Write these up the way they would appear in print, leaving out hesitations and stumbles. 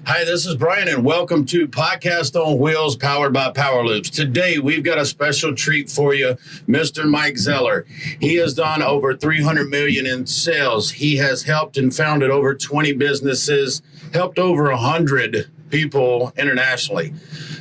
Hi, this is Brian, and welcome to Podcast on Wheels, powered by Power Loops. Today, we've got a special treat for you, Mr. Mike Zeller. He has done over $300 million in sales. He has helped and founded over 20 businesses, helped over 100 people internationally.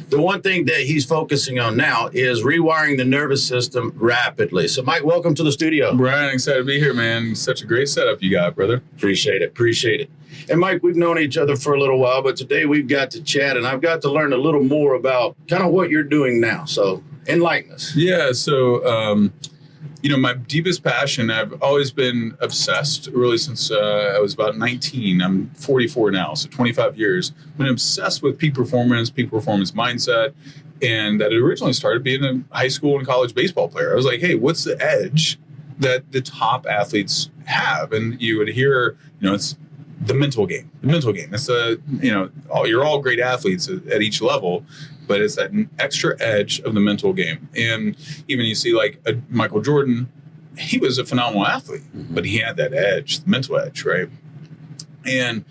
The one thing that he's focusing on now is rewiring the nervous system rapidly. So, Mike, welcome to the studio. Brian, excited to be here, man. Such a great setup you got, brother. Appreciate it. And Mike, we've known each other for a little while, but today we've got to chat, and I've got to learn a little more about kind of what you're doing now. So enlighten us. Yeah, so, my deepest passion, I've always been obsessed, really since I was about 19. I'm 44 now, so 25 years. I've been obsessed with peak performance mindset, and that originally started being a high school and college baseball player. I was like, hey, what's the edge that the top athletes have? And you would hear, it's the mental game. It's you're all great athletes at each level, but it's that extra edge of the mental game. And even you see like Michael Jordan, he was a phenomenal athlete, but he had that edge, the mental edge, right? And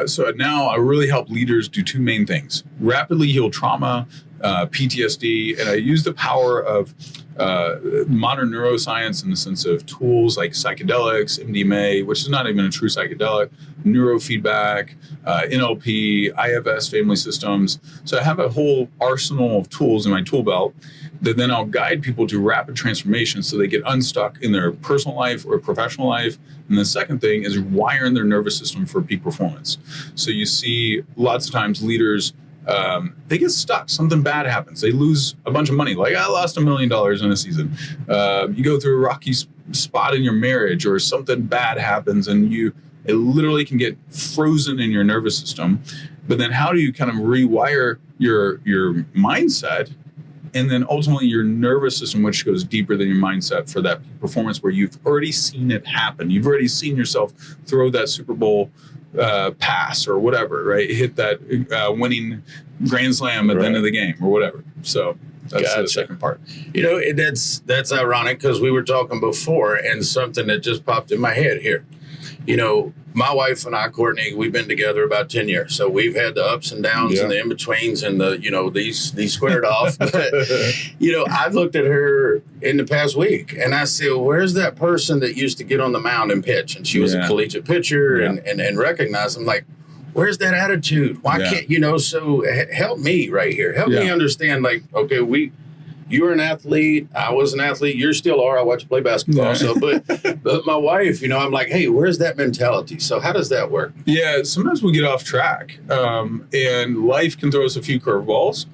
so now I really help leaders do two main things: rapidly heal trauma, PTSD, and I use the power of modern neuroscience in the sense of tools like psychedelics, MDMA, which is not even a true psychedelic, neurofeedback, NLP, IFS family systems. So I have a whole arsenal of tools in my tool belt that then I'll guide people to rapid transformation so they get unstuck in their personal life or professional life. And the second thing is wiring their nervous system for peak performance. So you see lots of times leaders, they get stuck. Something bad happens. They lose a bunch of money. Like, I lost $1 million in a season. You go through a rocky spot in your marriage, or something bad happens, and it literally can get frozen in your nervous system. But then how do you kind of rewire your mindset, and then ultimately your nervous system, which goes deeper than your mindset, for that performance where you've already seen it happen. You've already seen yourself throw that Super Bowl pass or whatever, right? Hit that winning grand slam at the end of the game or whatever. So that's the second part. That's ironic, because we were talking before, and something that just popped in my head here. My wife and I, Courtney, we've been together about 10 years. So we've had the ups and downs and the in-betweens and these squared off. But, I've looked at her in the past week, and I said, well, where's that person that used to get on the mound and pitch? And she was a collegiate pitcher and recognized them. Like, where's that attitude? Why can't, so help me right here. Help me understand, like, okay, you were an athlete. I was an athlete. You still are. I watch you play basketball. So, but my wife, I'm like, hey, where's that mentality? So how does that work? Yeah, sometimes we get off track, and life can throw us a few curveballs,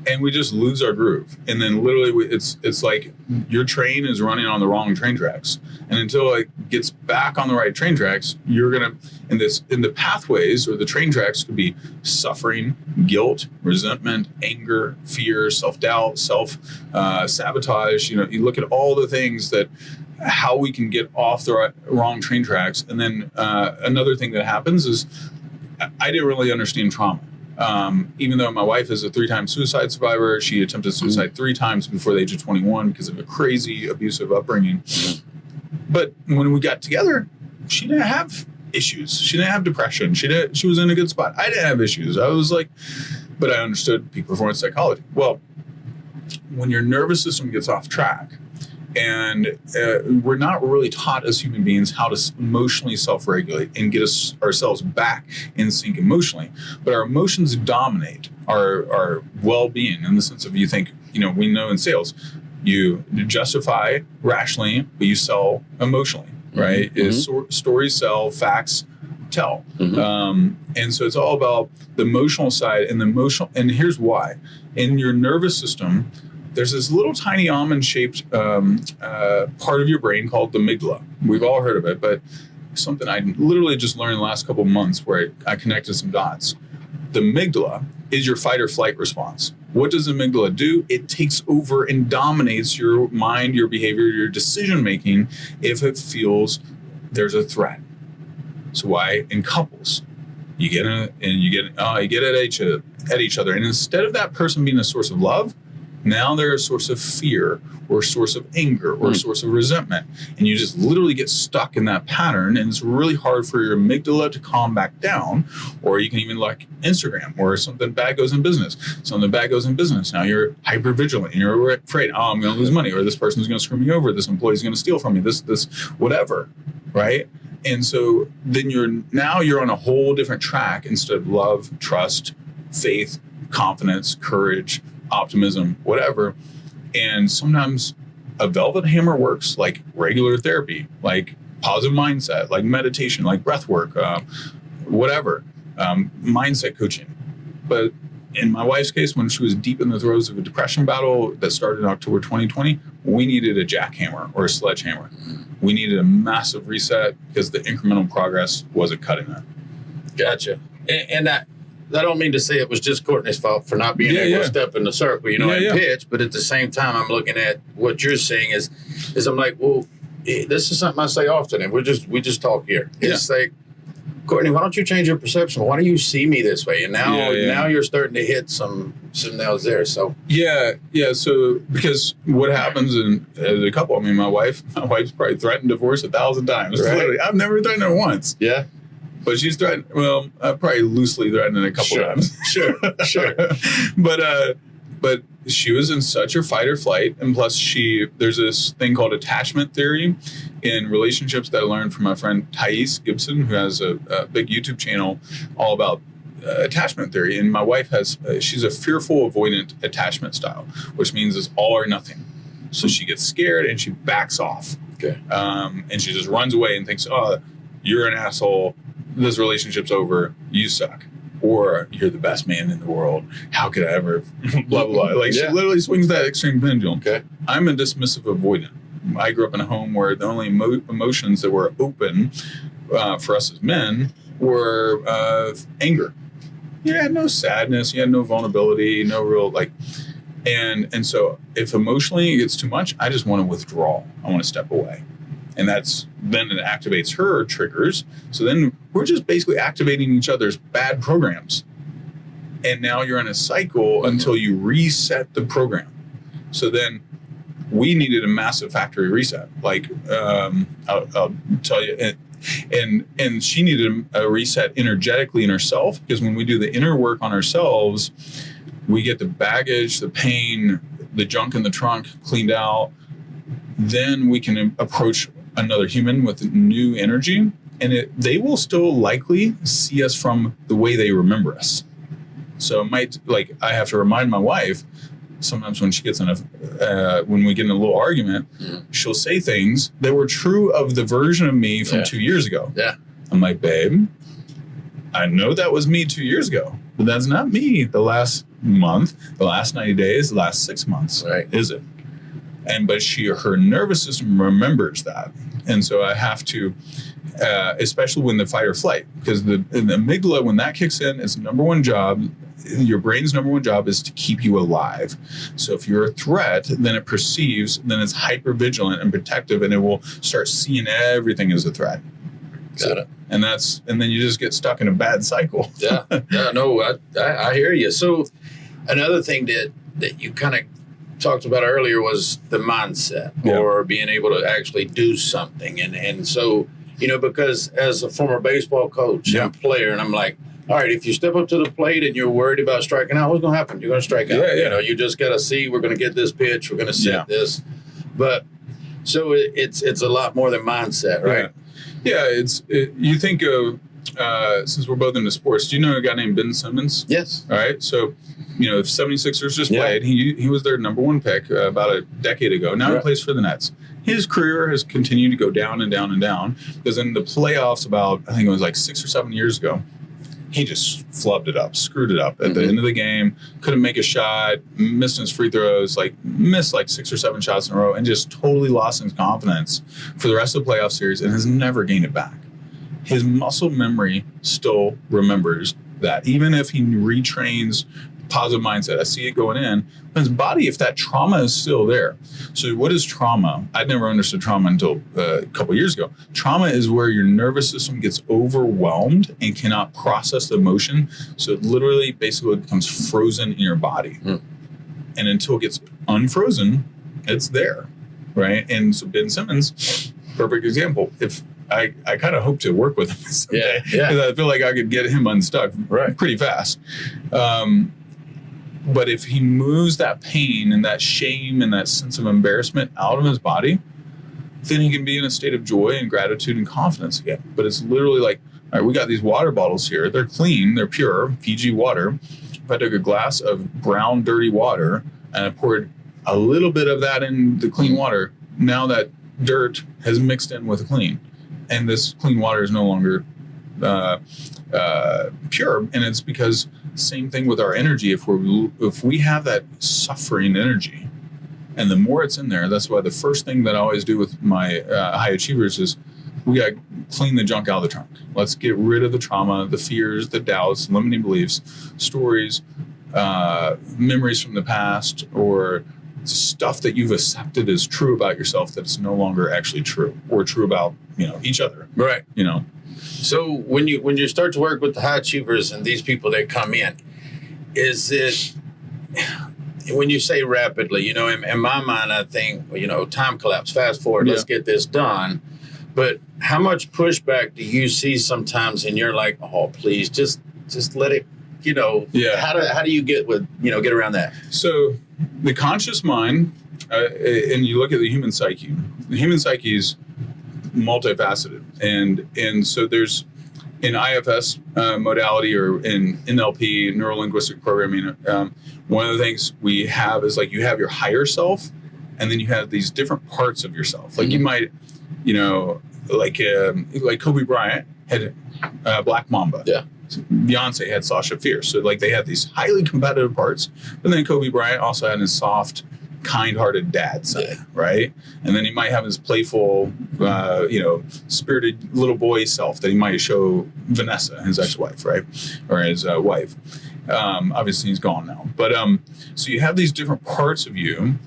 and we just lose our groove. And then literally, it's like your train is running on the wrong train tracks, and until it gets back on the right train tracks, you're gonna in the pathways, or the train tracks, could be suffering, guilt, resentment, anger, fear, self-doubt, sabotage. You look at all the things that how we can get off the wrong train tracks. And then another thing that happens is I didn't really understand trauma. Even though my wife is a 3-time suicide survivor, she attempted suicide 3 times before the age of 21 because of a crazy abusive upbringing. But when we got together, she didn't have issues. She didn't have depression. She was in a good spot. I didn't have issues. I was like, but I understood peak performance psychology. Well, when your nervous system gets off track, and we're not really taught as human beings how to emotionally self-regulate and get ourselves back in sync emotionally. But our emotions dominate our well-being, in the sense of, you think, we know in sales, you justify rationally, but you sell emotionally, right? Stories sell, facts tell. And so it's all about the emotional side, and here's why. In your nervous system, there's this little tiny almond-shaped part of your brain called the amygdala. We've all heard of it, but something I literally just learned in the last couple of months, where I connected some dots. The amygdala is your fight or flight response. What does the amygdala do? It takes over and dominates your mind, your behavior, your decision-making if it feels there's a threat. So why in couples, you get at each other, and instead of that person being a source of love, Now they're a source of fear or a source of anger or a source of resentment. And you just literally get stuck in that pattern. And it's really hard for your amygdala to calm back down. Or you can even like Instagram, where something bad goes in business. Something bad goes in business. Now you're hyper vigilant and you're afraid, oh, I'm going to lose money, or this person's going to screw me over. This employee's going to steal from me, this, whatever. Right. And so then you're on a whole different track instead of love, trust, faith, confidence, courage, optimism, whatever. And sometimes a velvet hammer works, like regular therapy, like positive mindset, like meditation, like breath work, whatever, mindset coaching. But in my wife's case, when she was deep in the throes of a depression battle that started in October 2020, we needed a jackhammer or a sledgehammer. We needed a massive reset because the incremental progress wasn't cutting it. Gotcha. And I don't mean to say it was just Courtney's fault for not being able to step in the circle, and pitch. But at the same time, I'm looking at what you're saying is I'm like, well, this is something I say often, and we just talk here. It's like, Courtney, why don't you change your perception? Why do you see me this way? And now you're starting to hit some nails there. So So because what happens as a couple, I mean, my wife's probably threatened divorce 1,000 times. Right. Literally, I've never threatened her once. Yeah. But she's threatened. Well, probably loosely threatened a couple times. Sure. But she was in such a fight or flight, and plus there's this thing called attachment theory in relationships that I learned from my friend Thais Gibson, who has a big YouTube channel all about attachment theory. And my wife she's a fearful avoidant attachment style, which means it's all or nothing. So she gets scared and she backs off. Okay. And she just runs away and thinks, oh, you're an asshole. This relationship's over. You suck. Or you're the best man in the world. How could I ever blah, blah, blah. Like she literally swings that extreme pendulum. Okay. I'm a dismissive avoidant. I grew up in a home where the only emotions that were open for us as men were anger. You had no sadness. You had no vulnerability, no real and so if emotionally it gets too much, I just want to withdraw. I want to step away. And then it activates her triggers. So then we're just basically activating each other's bad programs. And now you're in a cycle until you reset the program. So then we needed a massive factory reset. I'll tell you, and she needed a reset energetically in herself, because when we do the inner work on ourselves, we get the baggage, the pain, the junk in the trunk cleaned out. Then we can approach another human with new energy, and they will still likely see us from the way they remember us. So it might, I have to remind my wife sometimes when she gets when we get in a little argument, she'll say things that were true of the version of me from 2 years ago. Yeah. I'm like, babe, I know that was me 2 years ago, but that's not me the last month, the last 90 days, the last 6 months, right? Is it? But her nervous system remembers that. And so I have to, especially when the fight or flight, because the amygdala, when that kicks in, its number one job, your brain's number one job is to keep you alive. So if you're a threat, then it perceives, then it's hyper vigilant and protective, and it will start seeing everything as a threat. Got it. And then you just get stuck in a bad cycle. I hear you. So another thing that you kind of talked about earlier was the mindset, or being able to actually do something. And so, because as a former baseball coach and player, and I'm like, all right, if you step up to the plate and you're worried about striking out, what's going to happen? You're going to strike out. You just got to see, we're going to get this pitch, we're going to set this. But so it's a lot more than mindset, right? You think of, since we're both into sports, do you know a guy named Ben Simmons? Yes. All right. So, the 76ers just played. He was their number one pick about a decade ago. Now he plays for the Nets. His career has continued to go down and down and down, because in the playoffs about, I think it was 6 or 7 years ago, he just flubbed it up, screwed it up at the end of the game, couldn't make a shot, missed his free throws, missed 6 or 7 shots in a row, and just totally lost his confidence for the rest of the playoff series, and has never gained it back. His muscle memory still remembers that, even if he retrains positive mindset. I see it going in. But his body, if that trauma is still there. So what is trauma? I'd never understood trauma until a couple years ago. Trauma is where your nervous system gets overwhelmed and cannot process the emotion. So it literally basically becomes frozen in your body. And until it gets unfrozen, it's there, right? And so Ben Simmons, perfect example. If I kind of hope to work with him someday, because I feel like I could get him unstuck pretty fast. But if he moves that pain and that shame and that sense of embarrassment out of his body, then he can be in a state of joy and gratitude and confidence again. But it's literally like, all right, we got these water bottles here. They're clean. They're pure, Fiji water. If I took a glass of brown, dirty water and I poured a little bit of that in the clean water, now that dirt has mixed in with the clean. And this clean water is no longer pure. And it's because same thing with our energy. If we have that suffering energy, and the more it's in there, that's why the first thing that I always do with my high achievers is we got to clean the junk out of the trunk. Let's get rid of the trauma, the fears, the doubts, limiting beliefs, stories, memories from the past, or stuff that you've accepted as true about yourself that is no longer actually true, or true about each other. Right. So when you start to work with the high achievers and these people that come in, is it, when you say rapidly, in my mind, I think, time collapse, fast forward, let's get this done. But how much pushback do you see sometimes, and you're like, oh, please, just let it, how do you get around that? So the conscious mind, and you look at the human psyche is multifaceted. And so there's in IFS modality, or in NLP, neuro-linguistic programming, one of the things we have is like you have your higher self, and then you have these different parts of yourself. Like you might, like Kobe Bryant had Black Mamba. Yeah. Beyonce had Sasha Fierce. So like they had these highly competitive parts, but then Kobe Bryant also had his soft, kind-hearted dad side, right? And then he might have his playful, spirited little boy self that he might show Vanessa, his ex-wife, right? Or his wife. Obviously he's gone now. But so you have these different parts of you,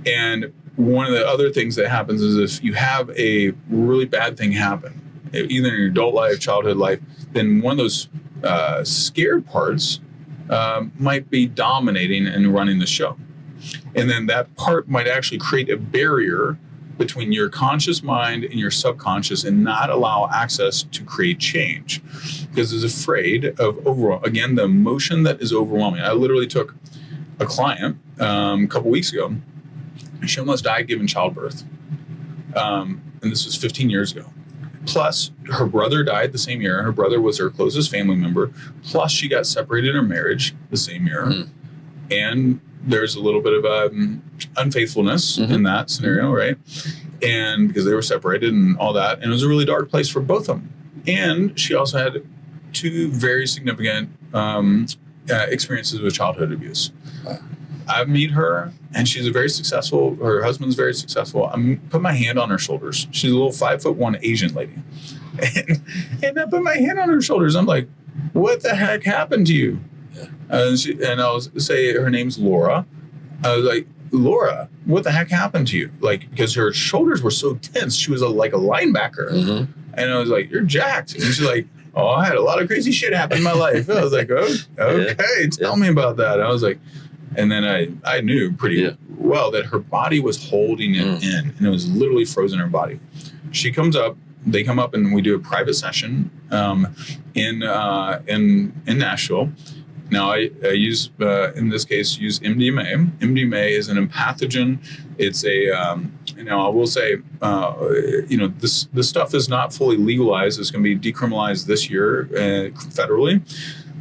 and one of the other things that happens is if you have a really bad thing happen, either in your adult life, childhood life, then one of those scared parts might be dominating and running the show. And then that part might actually create a barrier between your conscious mind and your subconscious and not allow access to create change, because it's afraid of the emotion that is overwhelming. I literally took a client a couple weeks ago. She almost died giving childbirth. And this was 15 years ago. Plus, her brother died the same year. Her brother was her closest family member. Plus, she got separated in her marriage the same year. Mm. And there's a little bit of unfaithfulness in that scenario, right? And because they were separated and all that. And it was a really dark place for both of them. And she also had 2 very significant experiences with childhood abuse. I meet her, and she's her husband's very successful. I put my hand on her shoulders. She's a little 5'1" Asian lady. And I put my hand on her shoulders. I'm like, what the heck happened to you? Yeah. And I'll say her name's Laura. I was like, Laura, what the heck happened to you? Like, because her shoulders were so tense. She was like a linebacker. Mm-hmm. And I was like, you're jacked. And she's like, oh, I had a lot of crazy shit happen in my life. I was like, oh, okay, tell me about that. I was like, and then I knew pretty well that her body was holding it in, and it was literally frozen in her body. They come up and we do a private session in Nashville. Now I use, in this case, use MDMA. MDMA is an empathogen. It's I will say, this stuff is not fully legalized. It's going to be decriminalized this year federally.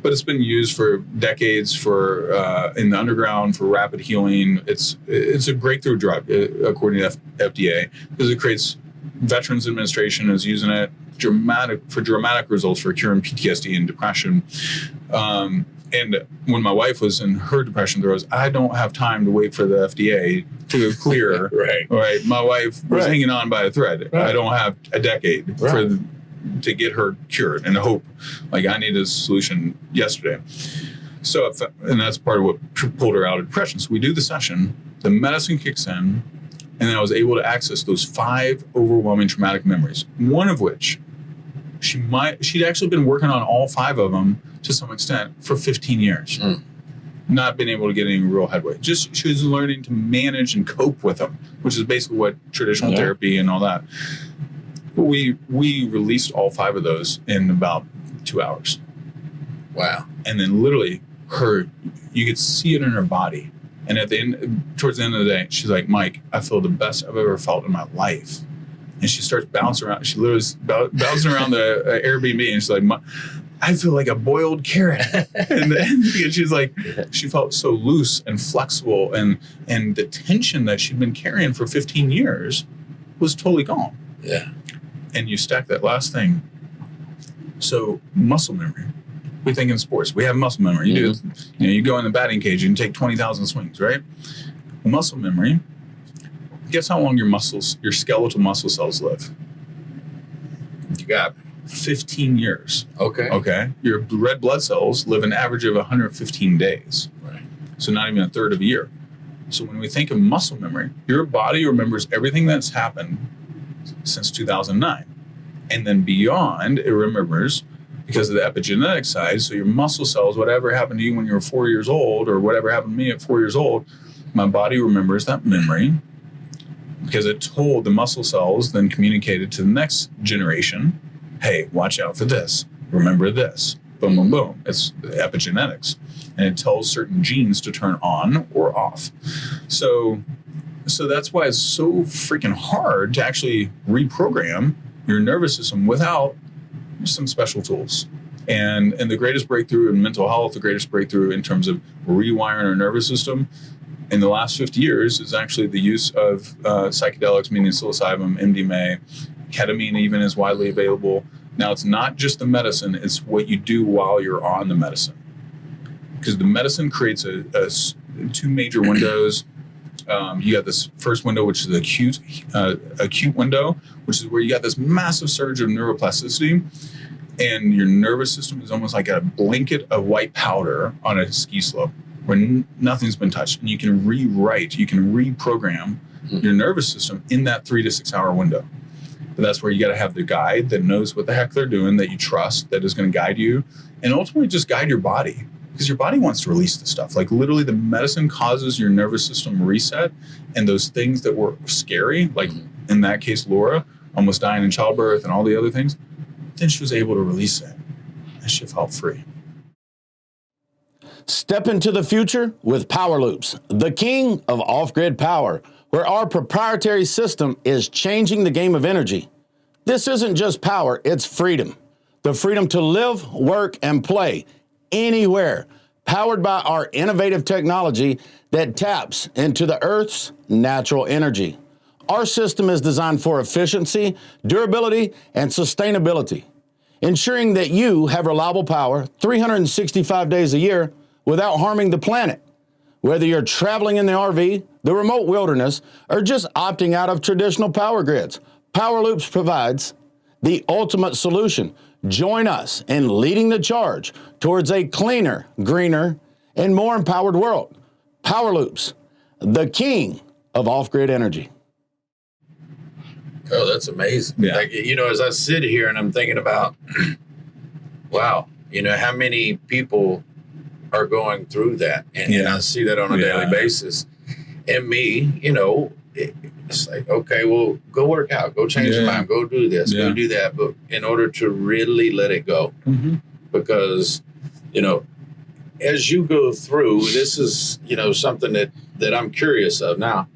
But it's been used for decades in the underground for rapid healing. It's a breakthrough drug, according to FDA, because it creates, Veterans Administration is using it for dramatic results for curing PTSD and depression. And when my wife was in her depression throes, I don't have time to wait for the FDA to clear. Right. My wife was hanging on by a thread. Right. I don't have a decade to get her cured, and hope. Like, I need a solution yesterday. So, and that's part of what pulled her out of depression. So we do the session, the medicine kicks in, and then I was able to access those 5 overwhelming traumatic memories. One of which she'd actually been working on all 5 of them to some extent for 15 years. Mm. not been able to get any real headway. Just she was learning to manage and cope with them, which is basically what traditional therapy and all that. We released all 5 of those in about 2 hours. Wow. And then literally you could see it in her body. And towards the end of the day, she's like, Mike, I feel the best I've ever felt in my life. And she starts bouncing around. She literally bouncing around the Airbnb, and she's like, I feel like a boiled carrot. and she's like, she felt so loose and flexible, and the tension that she'd been carrying for 15 years was totally gone. Yeah. And you stack that last thing. So muscle memory. We think in sports, we have muscle memory. You do, you go in the batting cage and take 20,000 swings, right? Muscle memory. Guess how long your skeletal muscle cells live? You got 15 years. Okay. Your red blood cells live an average of 115 days. Right. So not even a third of a year. So when we think of muscle memory, your body remembers everything that's happened since 2009. And then beyond, it remembers because of the epigenetic side. So your muscle cells, whatever happened to you when you were 4 years old, or whatever happened to me at 4 years old, my body remembers that memory because it told the muscle cells, then communicated to the next generation, hey, watch out for this. Remember this. Boom, boom, boom. It's epigenetics. And it tells certain genes to turn on or off. So that's why it's so freaking hard to actually reprogram your nervous system without some special tools. And the greatest breakthrough in mental health, the greatest breakthrough in terms of rewiring our nervous system in the last 50 years is actually the use of psychedelics, meaning psilocybin, MDMA, ketamine even is widely available. Now, it's not just the medicine, it's what you do while you're on the medicine. Because the medicine creates two major windows. You got this first window, which is the acute window, which is where you got this massive surge of neuroplasticity, and your nervous system is almost like a blanket of white powder on a ski slope where nothing's been touched, and you can rewrite, you can reprogram your nervous system in that 3 to 6 hour window. But that's where you got to have the guide that knows what the heck they're doing, that you trust, that is going to guide you, and ultimately just guide your body. Because your body wants to release the stuff. Like literally the medicine causes your nervous system reset, and those things that were scary, like in that case, Laura almost dying in childbirth and all the other things, then she was able to release it and she felt free. Step into the future with Power Loops, the king of off-grid power, where our proprietary system is changing the game of energy. This isn't just power, it's freedom. The freedom to live, work, and play anywhere, powered by our innovative technology that taps into the Earth's natural energy. Our system is designed for efficiency, durability, and sustainability, ensuring that you have reliable power 365 days a year without harming the planet. Whether you're traveling in the RV, the remote wilderness, or just opting out of traditional power grids, Power Loops provides the ultimate solution. Join us in leading the charge towards a cleaner, greener, and more empowered world. Power Loops, the king of off-grid energy. Oh, that's amazing. Yeah. Like, as I sit here and I'm thinking about, wow, how many people are going through that. And I see that on a daily basis. And me, it's like, okay, well, go work out, go change your mind, go do this, go do that. But in order to really let it go, because, as you go through, this is, something that I'm curious of. Now,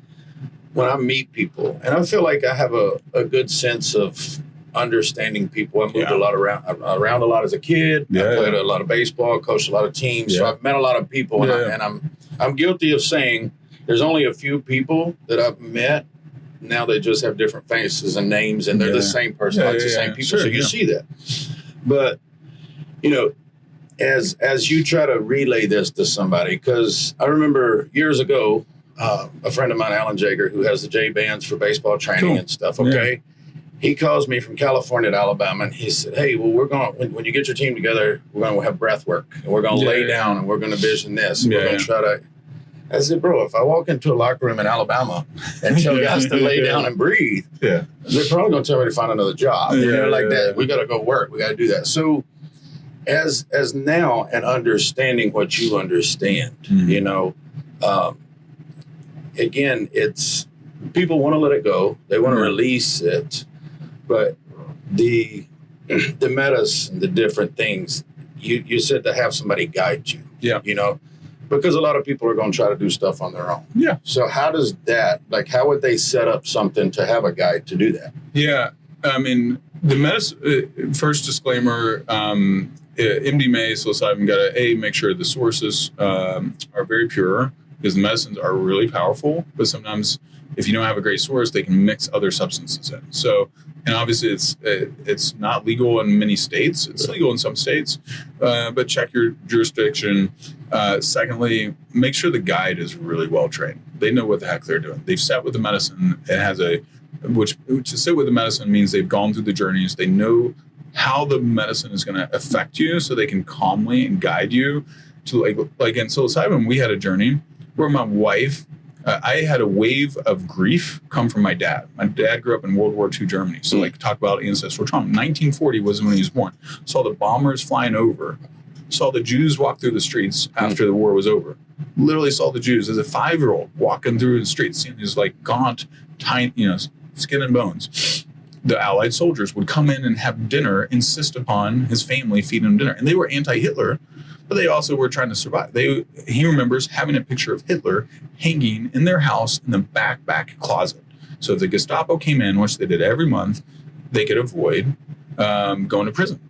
when I meet people, and I feel like I have a good sense of understanding people. I moved a lot around a lot as a kid. I played a lot of baseball, coached a lot of teams. So I've met a lot of people, and I'm guilty of saying there's only a few people that I've met. Now they just have different faces and names, and they're the same person, the same people. Sure, so you see that. But, as you try to relay this to somebody, because I remember years ago, a friend of mine, Alan Jager, who has the J bands for baseball training and stuff, he calls me from California to Alabama, and he said, hey, well, we're going, when you get your team together, we're going to have breath work, and we're going to lay down, and we're going to vision this, and we're going to try to. I said, bro, if I walk into a locker room in Alabama and tell guys to lay down and breathe, they're probably going to tell me to find another job. Like that. We got to go work. We got to do that. So as now and understanding what you understand, again, it's people want to let it go. They want to release it, but the medicine, the different things, you said to have somebody guide you. Yeah. Because a lot of people are going to try to do stuff on their own. Yeah. So how does that, how would they set up something to have a guide to do that? Yeah. I mean, the medicine, first disclaimer, MDMA, psilocybin, got to make sure the sources are very pure, because the medicines are really powerful, but sometimes if you don't have a great source, they can mix other substances in. So, and obviously it's not legal in many states. It's legal in some states, but check your jurisdiction. Secondly, make sure the guide is really well trained. They know what the heck they're doing. They've sat with the medicine. It has which to sit with the medicine means they've gone through the journeys. They know how the medicine is going to affect you, so they can calmly and guide you to like in psilocybin. We had a journey where my wife, I had a wave of grief come from my dad. My dad grew up in World War II Germany. So talk about ancestral trauma. 1940 was when he was born. Saw the bombers flying over. Saw the Jews walk through the streets after the war was over. Literally saw the Jews as a 5-year-old walking through the streets, seeing these gaunt, tiny, skin and bones. The Allied soldiers would come in and have dinner, insist upon his family feeding him dinner. And they were anti-Hitler, but they also were trying to survive. He remembers having a picture of Hitler hanging in their house in the back closet. So if the Gestapo came in, which they did every month, they could avoid going to prison.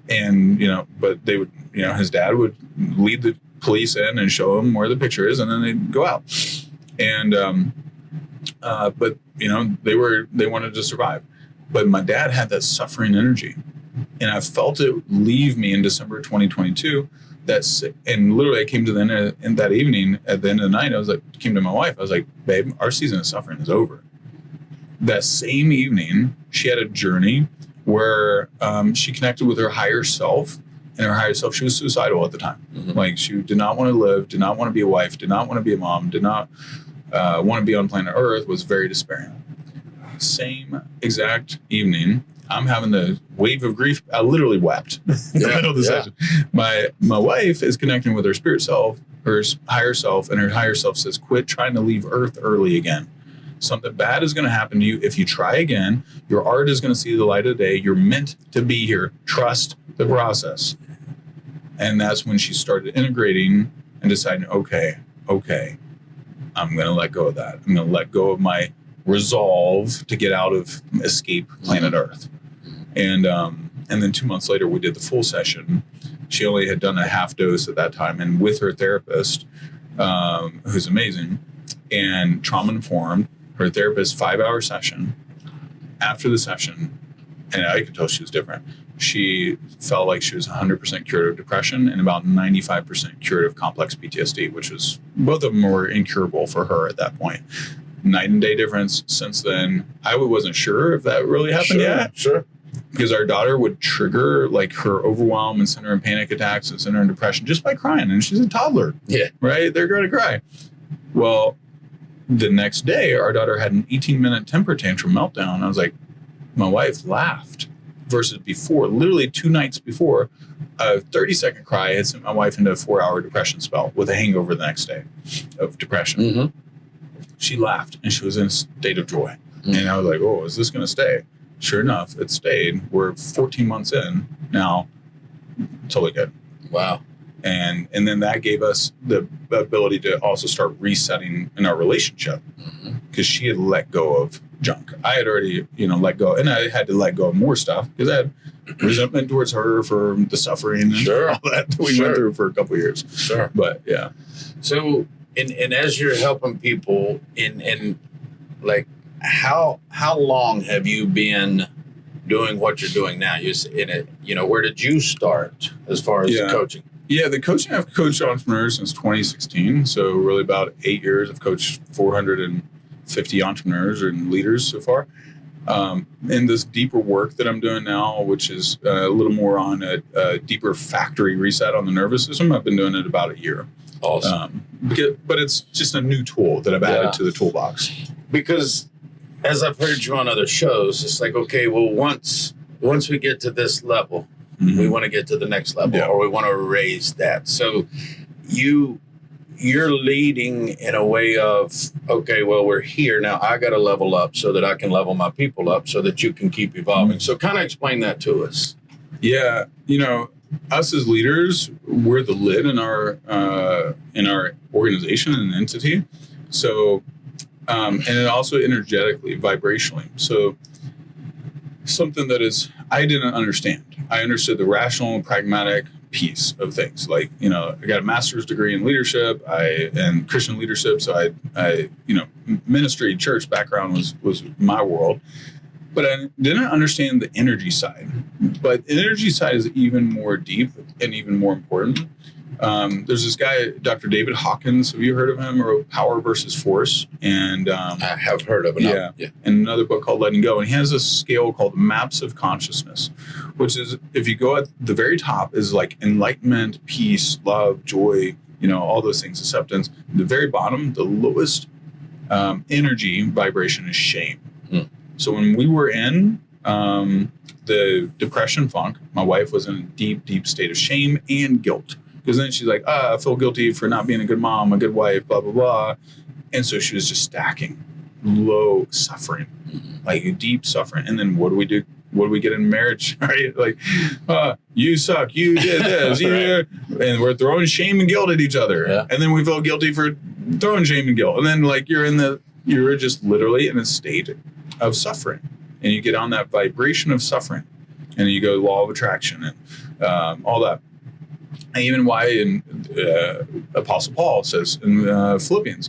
And, but they would, his dad would lead the police in and show them where the picture is, and then they'd go out. And, but, they wanted to survive. But my dad had that suffering energy, and I felt it leave me in December 2022. And literally I came to the end of that evening, at the end of the night, came to my wife. I was like, babe, our season of suffering is over. That same evening, she had a journey where she connected with her higher self, and her higher self, she was suicidal at the time. Mm-hmm. She did not want to live, did not want to be a wife, did not want to be a mom, did not want to be on planet Earth, was very despairing. Same exact evening, I'm having the wave of grief. I literally wept in the middle of the session. My wife is connecting with her spirit self, her higher self, and her higher self says, quit trying to leave Earth early again. Something bad is going to happen to you if you try again. Your art is going to see the light of day. You're meant to be here. Trust the process. And that's when she started integrating and deciding, okay, I'm going to let go of that. I'm going to let go of my resolve to get out of escape planet Earth. And then 2 months later, we did the full session. She only had done a half dose at that time, and with her therapist, who's amazing and trauma informed, her therapist 5-hour session. After the session, and I could tell she was different. She felt like she was 100% cured of depression and about 95% cured of complex PTSD, which was, both of them were incurable for her at that point. Night and day difference. Since then, I wasn't sure if that really happened yet. Sure. Because our daughter would trigger her overwhelm and send her in panic attacks and send her in depression just by crying. And she's a toddler. Yeah. Right? They're going to cry. Well, the next day, our daughter had an 18-minute temper tantrum meltdown. I was like, my wife laughed versus before, literally 2 nights before, a 30-second cry had sent my wife into a 4-hour depression spell with a hangover the next day of depression. Mm-hmm. She laughed and she was in a state of joy. Mm-hmm. And I was like, oh, is this going to stay? Sure enough, it stayed. We're 14 months in now. Totally good. Wow. And then that gave us the ability to also start resetting in our relationship, because she had let go of junk. I had already, let go, and I had to let go of more stuff because I had resentment towards her for the suffering and all that we went through for a couple of years. Sure. But yeah. So, and as you're helping people in how long have you been doing what you're doing now? Where did you start as far as the coaching? Yeah, the coaching, I've coached entrepreneurs since 2016. So really about 8 years. I've coached 450 entrepreneurs and leaders so far. And this deeper work that I'm doing now, which is a little more on a deeper factory reset on the nervous system, I've been doing it about a year. Awesome. But it's just a new tool that I've added to the toolbox. Because as I've heard you on other shows, it's like, okay, well, once we get to this level, Mm-hmm. We want to get to the next level, or we want to raise that. So you're leading in a way of, okay, well, we're here now. I got to level up so that I can level my people up so that you can keep evolving. So kind of explain that to us. Yeah. Us as leaders, we're the lid in our organization and entity. So, and it also energetically, vibrationally. So something that I didn't understand. I understood the rational and pragmatic piece of things. Like, I got a master's degree in leadership, and Christian leadership. So I ministry, church background was my world, but I didn't understand the energy side. But the energy side is even more deep and even more important. There's this guy, Dr. David Hawkins. Have you heard of him? He wrote Power versus Force. And I have heard of it. Yeah. And another book called Letting Go. And he has a scale called Maps of Consciousness, which is, if you go at the very top, is like enlightenment, peace, love, joy, all those things, acceptance. The very bottom, the lowest energy vibration is shame. So when we were in the depression funk, my wife was in a deep, deep state of shame and guilt. Because then she's like, I feel guilty for not being a good mom, a good wife, blah, blah, blah. And so she was just stacking low suffering, like deep suffering. And then what do we do? What do we get in marriage? Right? Like, you suck. You did this. And we're throwing shame and guilt at each other. Yeah. And then we feel guilty for throwing shame and guilt. And then like you're just literally in a state of suffering. And you get on that vibration of suffering. And you go law of attraction and all that. And even why Apostle Paul says in Philippians,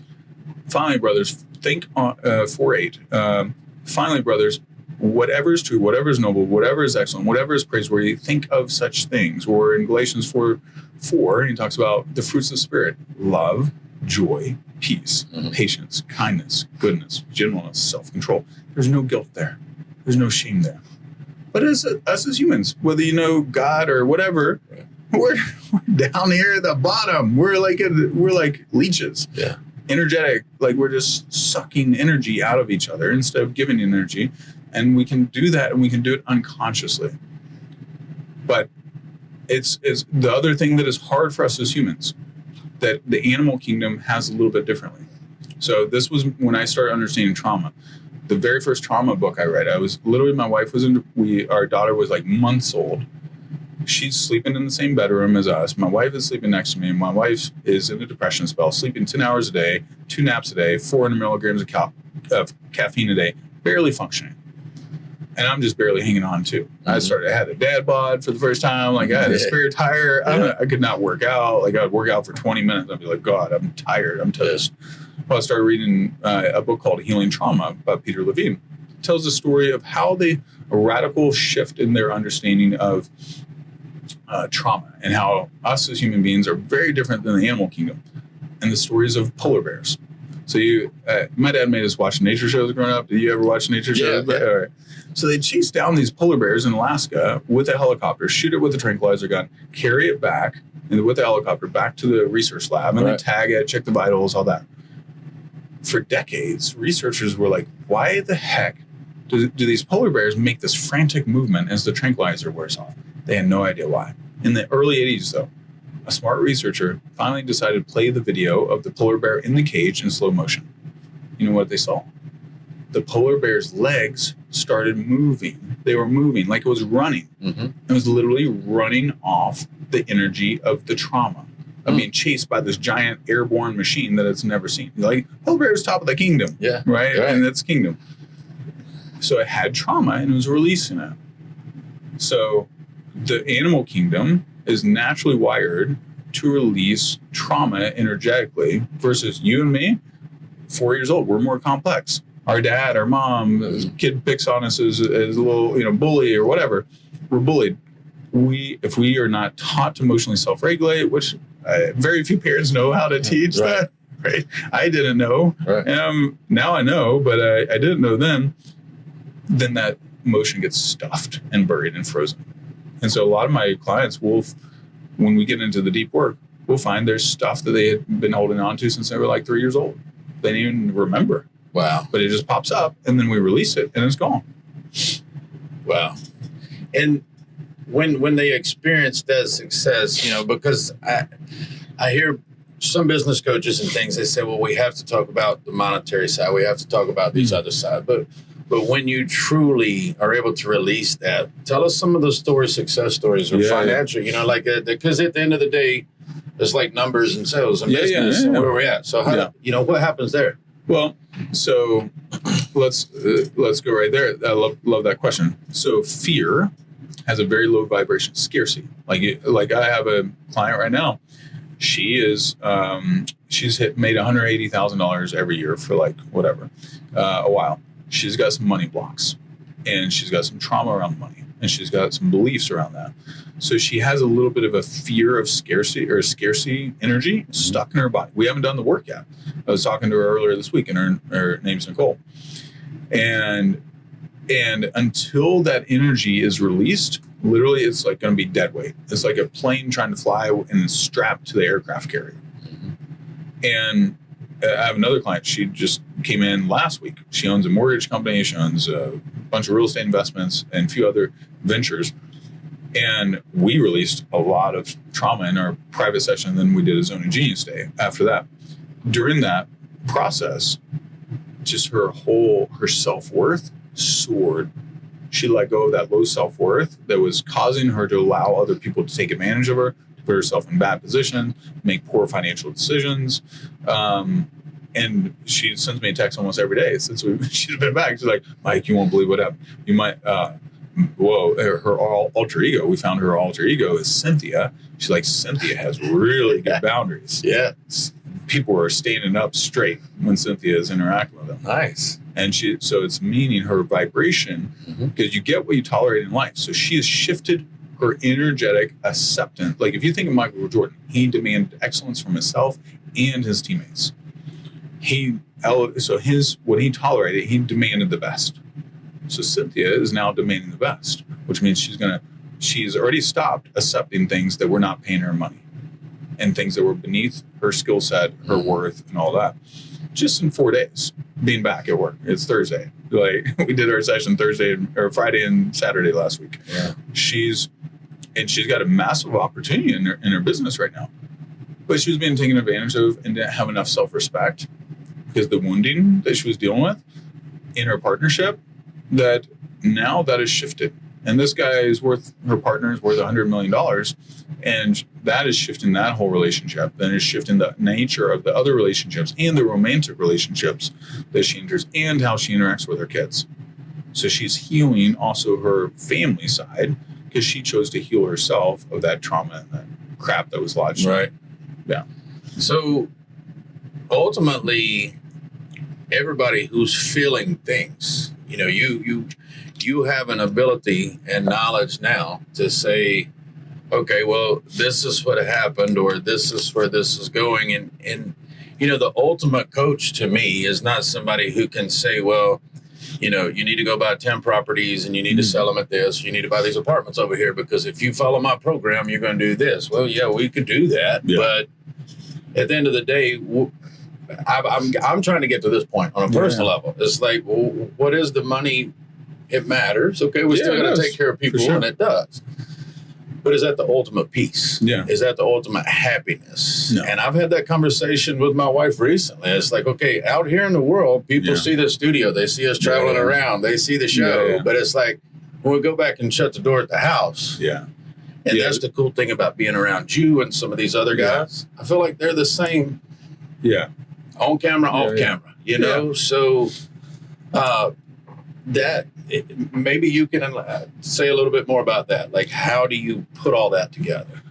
finally, brothers, think 4:8. Finally, brothers, whatever is true, whatever is noble, whatever is excellent, whatever is praiseworthy, think of such things. Or in Galatians 4:4, he talks about the fruits of the Spirit: love, joy, peace, patience, kindness, goodness, gentleness, self-control. There's no guilt there. There's no shame there. But us as humans, whether you know God or whatever, we're down here at the bottom. We're like leeches. Yeah. Energetic, like we're just sucking energy out of each other instead of giving energy. And we can do that, and we can do it unconsciously. But it's the other thing that is hard for us as humans, that the animal kingdom has a little bit differently. So this was when I started understanding trauma. The very first trauma book I read, my wife was our daughter was like months old. She's sleeping in the same bedroom as us. My wife is sleeping next to me. My wife is in a depression spell, sleeping 10 hours a day, 2 naps a day, 400 milligrams of caffeine a day, barely functioning. And I'm just barely hanging on too. I had a dad bod for the first time. Like I had a spare tire. I could not work out. Like I'd work out for 20 minutes. I'd be like, God, I'm tired. I'm toast. Well, I started reading a book called Healing Trauma by Peter Levine. It tells the story of how a radical shift in their understanding of trauma, and how us as human beings are very different than the animal kingdom, and the stories of polar bears. So my dad made us watch nature shows growing up. Did you ever watch nature shows? Yeah. All right. So they chase down these polar bears in Alaska with a helicopter, shoot it with a tranquilizer gun, carry it back with the helicopter back to the research lab, and then tag it, check the vitals, all that. For decades, researchers were like, why the heck do these polar bears make this frantic movement as the tranquilizer wears off? They had no idea why. In the early 80s, though, a smart researcher finally decided to play the video of the polar bear in the cage in slow motion. You know what they saw? The polar bear's legs started moving. They were moving like it was running. It was literally running off the energy of the trauma of being chased by this giant airborne machine that it's never seen. Like, polar bear is top of the kingdom. Yeah. Right? And that's kingdom. So it had trauma and it was releasing it. So the animal kingdom is naturally wired to release trauma energetically, versus you and me, 4 years old. We're more complex. Our dad, our mom, kid picks on us as a little, bully or whatever. We're bullied. If we are not taught to emotionally self-regulate, which very few parents know how to teach that. Right? I didn't know. Right. Now I know, but I didn't know then. Then that emotion gets stuffed and buried and frozen. And so a lot of my clients when we get into the deep work, we'll find there's stuff that they had been holding on to since they were like 3 years old. They didn't even remember. Wow. But it just pops up, and then we release it, and it's gone. Wow. And when they experience that success, because I hear some business coaches and things, they say, well, we have to talk about the monetary side. We have to talk about these other side. But when you truly are able to release that, tell us some of the success stories or financial, like that, because at the end of the day, it's like numbers and sales and business and where we're at. So what happens there? Well, so let's go right there. I love that question. So fear has a very low vibration, scarcity. Like I have a client right now. She is she's made $180,000 every year for a while. She's got some money blocks, and she's got some trauma around money, and she's got some beliefs around that. So she has a little bit of a fear of scarcity energy stuck in her body. We haven't done the work yet. I was talking to her earlier this week, and her name's Nicole. And until that energy is released, literally it's like going to be dead weight. It's like a plane trying to fly and strapped to the aircraft carrier. And I have another client. She just came in last week. She owns a mortgage company. She owns a bunch of real estate investments and a few other ventures. And we released a lot of trauma in our private session. And then we did a Zone of Genius day after that. During that process, just her self-worth soared. She let go of that low self-worth that was causing her to allow other people to take advantage of her, to put herself in bad positions, make poor financial decisions. And she sends me a text almost every day since she's been back. She's like, Mike, you won't believe what happened. You might, her alter ego, we found her alter ego is Cynthia. She's like, Cynthia has really good boundaries. Yeah. People are standing up straight when Cynthia is interacting with them. Nice. And so it's meaning her vibration, because you get what you tolerate in life. So she has shifted her energetic acceptance. Like if you think of Michael Jordan, he demanded excellence from himself and his teammates. What he tolerated, he demanded the best. So Cynthia is now demanding the best, which means she's already stopped accepting things that were not paying her money and things that were beneath her skill set, her worth, and all that. Just in 4 days, being back at work. It's Thursday. We did our session Friday and Saturday last week. Yeah. She's got a massive opportunity in her business right now, but she was being taken advantage of and didn't have enough self-respect because the wounding that she was dealing with in her partnership, that now that has shifted. And this guy is her partner is worth $100 million. And that is shifting that whole relationship. Then is shifting the nature of the other relationships and the romantic relationships that she enters and how she interacts with her kids. So she's healing also her family side because she chose to heal herself of that trauma and that crap that was lodged. Right. Yeah. So ultimately, everybody who's feeling things, you have an ability and knowledge now to say, okay, well, this is what happened, or this is where this is going. And the ultimate coach to me is not somebody who can say, well, you need to go buy 10 properties and you need to sell them at this. You need to buy these apartments over here because if you follow my program, you're going to do this. Well, yeah, we could do that. Yeah. But at the end of the day, I'm trying to get to this point on a personal level. It's like, well, what is the money? It matters. Okay, we're still going to take care of people, and it does. But is that the ultimate peace? Yeah. Is that the ultimate happiness? No. And I've had that conversation with my wife recently. It's like, okay, out here in the world, people see the studio. They see us traveling around. They see the show. Yeah. But it's like, when we go back and shut the door at the house. Yeah. And that's the cool thing about being around you and some of these other guys. I feel like they're the same. Yeah. On camera, off camera, So maybe you can say a little bit more about that. Like, how do you put all that together?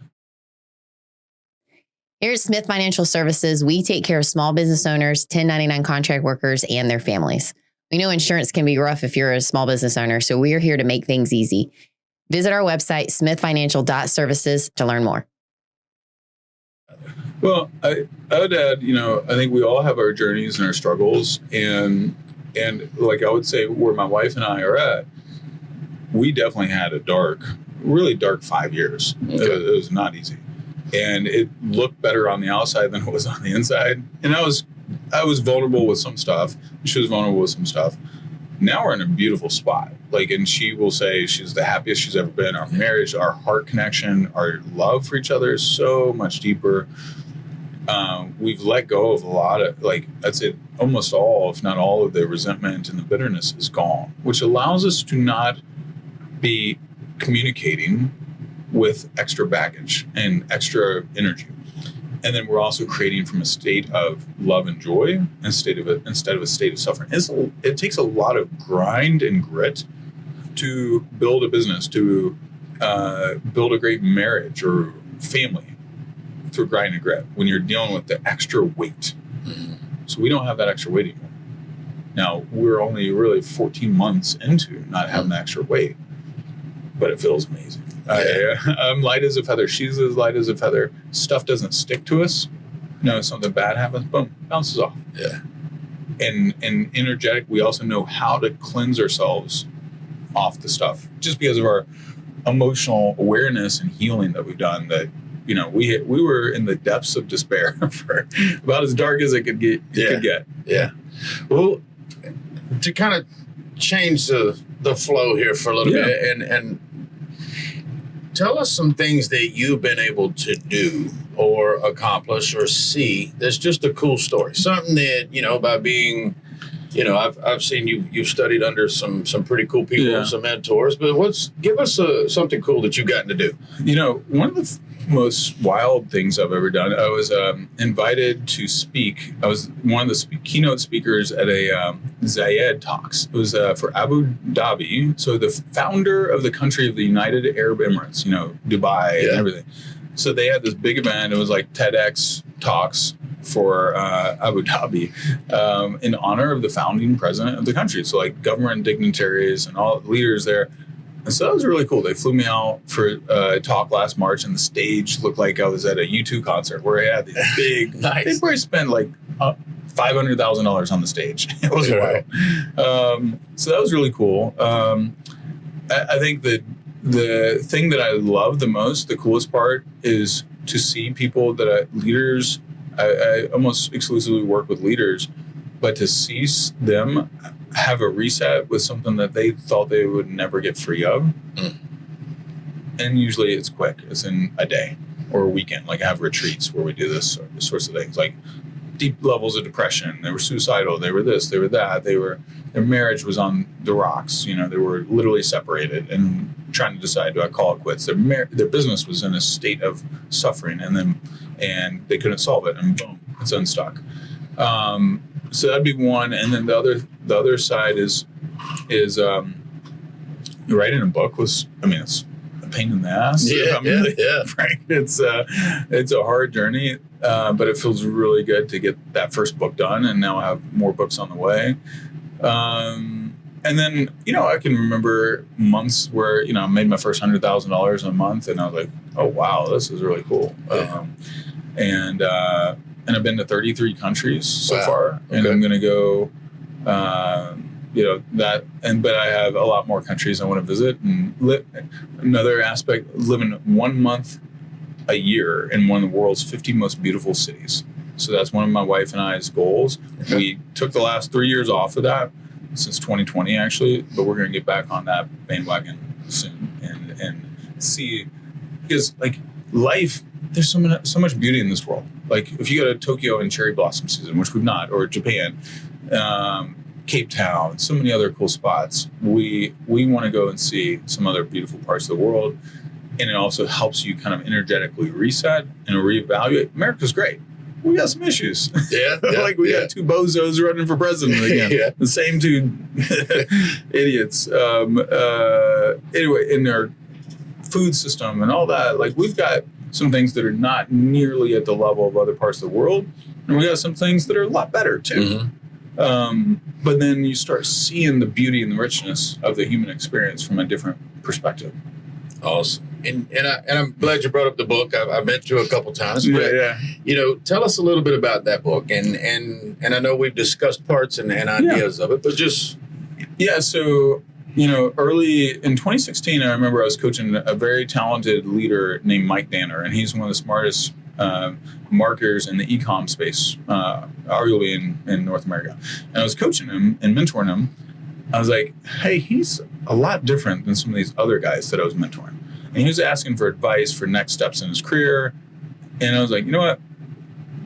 Here at Smith Financial Services, we take care of small business owners, 1099 contract workers, and their families. We know insurance can be rough if you're a small business owner, so we are here to make things easy. Visit our website, smithfinancial.services, to learn more. Well, I would add, I think we all have our journeys and our struggles. And like I would say where my wife and I are at, we definitely had a really dark 5 years. Okay. It was not easy. And it looked better on the outside than it was on the inside. And I was vulnerable with some stuff. She was vulnerable with some stuff. Now we're in a beautiful spot. Like, and she will say she's the happiest she's ever been. Our marriage, our heart connection, our love for each other is so much deeper. We've let go of a lot of, like, I'd say almost all, if not all, of the resentment and the bitterness is gone, which allows us to not be communicating with extra baggage and extra energy. And then we're also creating from a state of love and joy instead of a state of suffering. It takes a lot of grind and grit to build a business, to build a great marriage or family through grind and grit when you're dealing with the extra weight. So we don't have that extra weight anymore. Now, we're only really 14 months into not having the extra weight, but it feels amazing. I'm light as a feather. She's as light as a feather. Stuff doesn't stick to us. Something bad happens, boom, bounces off. Yeah. And energetic, we also know how to cleanse ourselves off the stuff just because of our emotional awareness and healing that we've done. That we were in the depths of despair for about as dark as it could get. Yeah. Well, to kind of change the flow here for a little bit, and tell us some things that you've been able to do or accomplish or see that's just a cool story. Something that, by being, I've seen you've studied under some pretty cool people, some mentors, but give us something cool that you've gotten to do. One of the most wild things I've ever done, I was invited to speak. I was one of the keynote speakers at a Zayed Talks. It was for Abu Dhabi. So the founder of the country of the United Arab Emirates, Dubai and everything. So they had this big event. It was like TEDx Talks for Abu Dhabi in honor of the founding president of the country. So like government dignitaries and all leaders there. And so that was really cool. They flew me out for a talk last March, and the stage looked like I was at a U2 concert where I had these big, nice. They probably spent like $500,000 on the stage. It was wild. So that was really cool. I think that the thing that I love the most, the coolest part, is to see people that leaders. I almost exclusively work with leaders, but to see them have a reset with something that they thought they would never get free of. And usually it's quick. It's in a day or a weekend. Like I have retreats where we do this sorts of things, like deep levels of depression. They were suicidal. They were this, they were that. Their marriage was on the rocks. They were literally separated and trying to decide, do I call it quits? Their business was in a state of suffering and they couldn't solve it. And boom, it's unstuck. So that'd be one, and then the other side is writing a book was, it's a pain in the ass. Frank, it's a hard journey, but it feels really good to get that first book done, and now I have more books on the way. And then I can remember months where I made my first $100,000 a month, and I was like, oh wow, this is really cool. And I've been to 33 countries so far, and I'm going to go, but I have a lot more countries I want to visit and another aspect, living 1 month a year in one of the world's 50 most beautiful cities. So that's one of my wife and I's goals. Okay. We took the last 3 years off of that since 2020, actually, but we're going to get back on that bandwagon soon and see, because like life, there's so much beauty in this world. Like if you go to Tokyo in cherry blossom season, which we've not, or Japan, Cape Town, so many other cool spots. We want to go and see some other beautiful parts of the world. And it also helps you kind of energetically reset and reevaluate. America's great. We got some issues. Like we got two bozos running for president again. The same two idiots. Anyway, in their food system and all that, like we've got some things that are not nearly at the level of other parts of the world. And we got some things that are a lot better too. Mm-hmm. But then you start seeing the beauty and the richness of the human experience from a different perspective. Awesome. And I'm glad you brought up the book. I've been to it a couple times. But, tell us a little bit about that book. And I know we've discussed parts and ideas of it, but just... Yeah, so... early in 2016, I remember I was coaching a very talented leader named Mike Zeller, and he's one of the smartest marketers in the e-com space, arguably in North America. And I was coaching him and mentoring him, I was like, hey, he's a lot different than some of these other guys that I was mentoring. And he was asking for advice for next steps in his career. And I was like, you know what?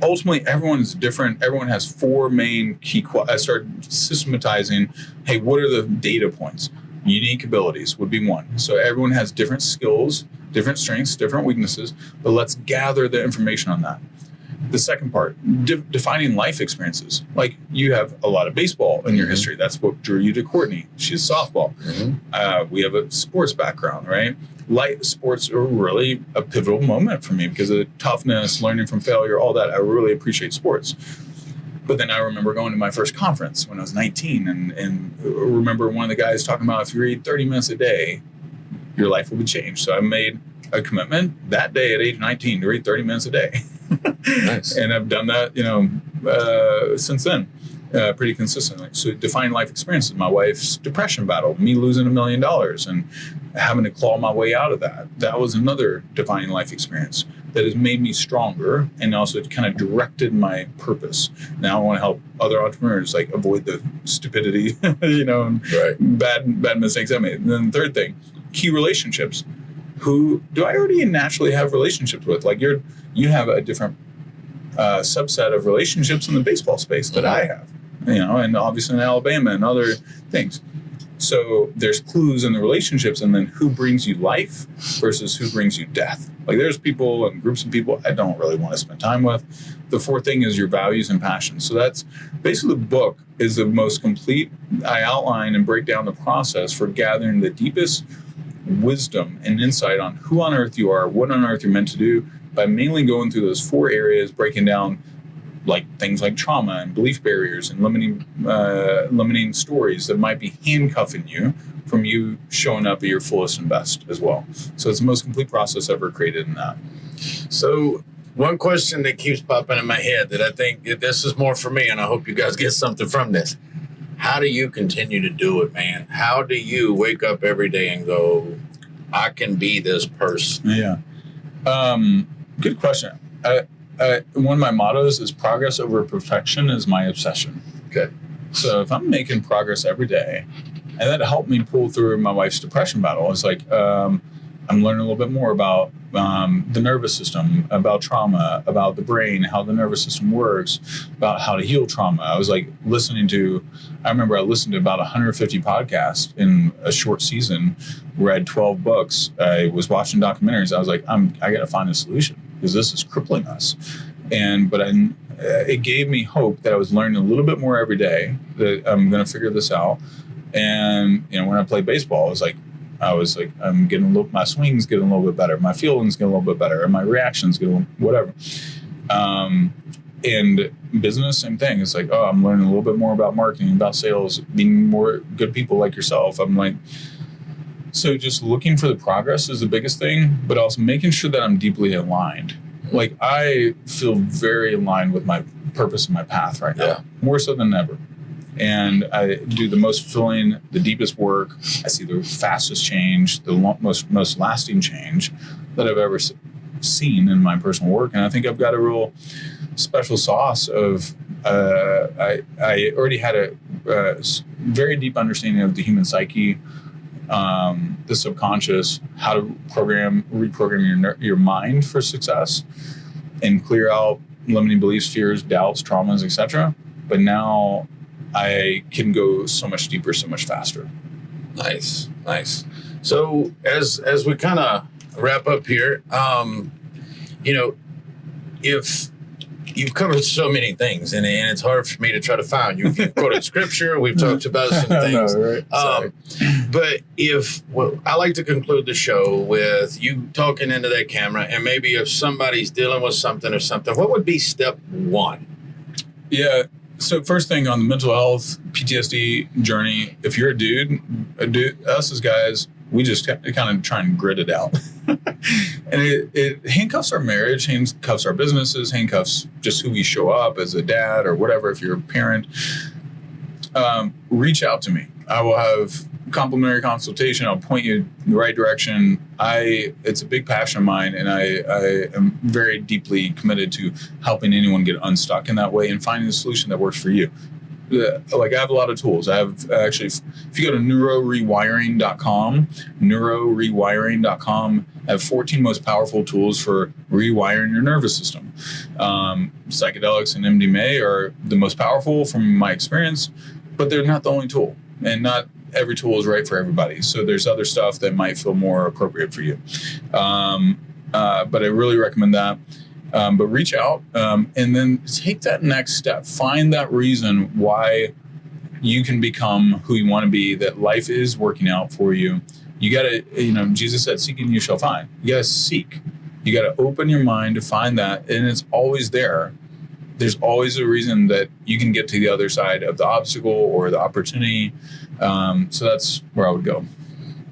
Ultimately, everyone is different. Everyone has 4 main key. I started systematizing, hey, what are the data points? Unique abilities would be one. So everyone has different skills, different strengths, different weaknesses, but let's gather the information on that. The second part, defining life experiences. Like you have a lot of baseball in your history. That's what drew you to Courtney. She's softball. We have a sports background, right? Light sports are really a pivotal moment for me because of the toughness, learning from failure, all that. I really appreciate sports. But then I remember going to my first conference when I was 19 and remember one of the guys talking about if you read 30 minutes a day, your life will be changed. So I made a commitment that day at age 19 to read 30 minutes a day. Nice. And I've done that, since then, pretty consistently. So define life experiences. My wife's depression battle, me losing $1 million and having to claw my way out of that. That was another defining life experience that has made me stronger and also kind of directed my purpose. Now I want to help other entrepreneurs like avoid the stupidity, and bad mistakes I made. And then the third thing, key relationships. Who do I already naturally have relationships with? Like you have a different subset of relationships in the baseball space that I have, and obviously in Alabama and other things. So there's clues in the relationships, and then who brings you life versus who brings you death. Like there's people and groups of people I don't really want to spend time with. The fourth thing is your values and passions. So that's basically the book is the most complete. I outline and break down the process for gathering the deepest wisdom and insight on who on earth you are, what on earth you're meant to do, by mainly going through those 4 areas, breaking down like things like trauma and belief barriers and limiting stories that might be handcuffing you from you showing up at your fullest and best as well. So it's the most complete process ever created in that. So one question that keeps popping in my head that I think this is more for me, and I hope you guys get something from this. How do you continue to do it, man? How do you wake up every day and go, I can be this person? Yeah. Good question. One of my mottos is progress over perfection is my obsession. Okay. So if I'm making progress every day, and that helped me pull through my wife's depression battle. It's like, I'm learning a little bit more about the nervous system, about trauma, about the brain, how the nervous system works, about how to heal trauma. I was like I remember I listened to about 150 podcasts in a short season, read 12 books. I was watching documentaries. I was like, I got to find a solution because this is crippling us. But it gave me hope that I was learning a little bit more every day, that I'm going to figure this out. And, when I played baseball, I was like, I'm getting my swing's getting a little bit better. My fielding's getting a little bit better. And my reaction's getting whatever. And business, same thing. It's like, I'm learning a little bit more about marketing, about sales, being more good people like yourself. I'm like, so just looking for the progress is the biggest thing, but also making sure that I'm deeply aligned. Like I feel very aligned with my purpose and my path right now, more so than ever. And I do the most fulfilling, the deepest work. I see the fastest change, the most lasting change that I've ever seen in my personal work. And I think I've got a real special sauce of, I already had a very deep understanding of the human psyche, the subconscious, how to reprogram your mind for success and clear out limiting beliefs, fears, doubts, traumas, etc. But now I can go so much deeper, so much faster. Nice. So as we kind of wrap up here, if you've covered so many things, and it's hard for me to try to find you. You've quoted scripture. We've talked about some things. No, right? But I like to conclude the show with you talking into that camera, and maybe if somebody's dealing with something or something, what would be step 1? Yeah. So first thing on the mental health PTSD journey, if you're a dude, us as guys, we just kind of try and grit it out. And it handcuffs our marriage, handcuffs our businesses, handcuffs just who we show up as a dad or whatever. If you're a parent, reach out to me. I will have complimentary consultation. I'll point you in the right direction. It's a big passion of mine, and I am very deeply committed to helping anyone get unstuck in that way and finding a solution that works for you. like I have a lot of tools. I have actually, if you go to neurorewiring.com, I have 14 most powerful tools for rewiring your nervous system. Psychedelics and MDMA are the most powerful from my experience, but they're not the only tool, and not every tool is right for everybody. So there's other stuff that might feel more appropriate for you. But I really recommend that. But reach out and then take that next step. Find that reason why you can become who you want to be, that life is working out for you. You got to, Jesus said, seek and you shall find. You got to seek. You got to open your mind to find that. And it's always there. There's always a reason that you can get to the other side of the obstacle or the opportunity. So that's where I would go.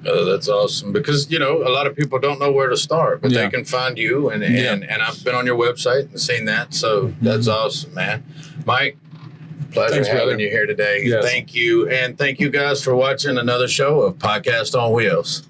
That's awesome, because a lot of people don't know where to start, but they can find you, and I've been on your website and seen that, so that's awesome, man. Mike, pleasure having you here today. Yes. Thank you, and thank you guys for watching another show of Podcast on Wheels.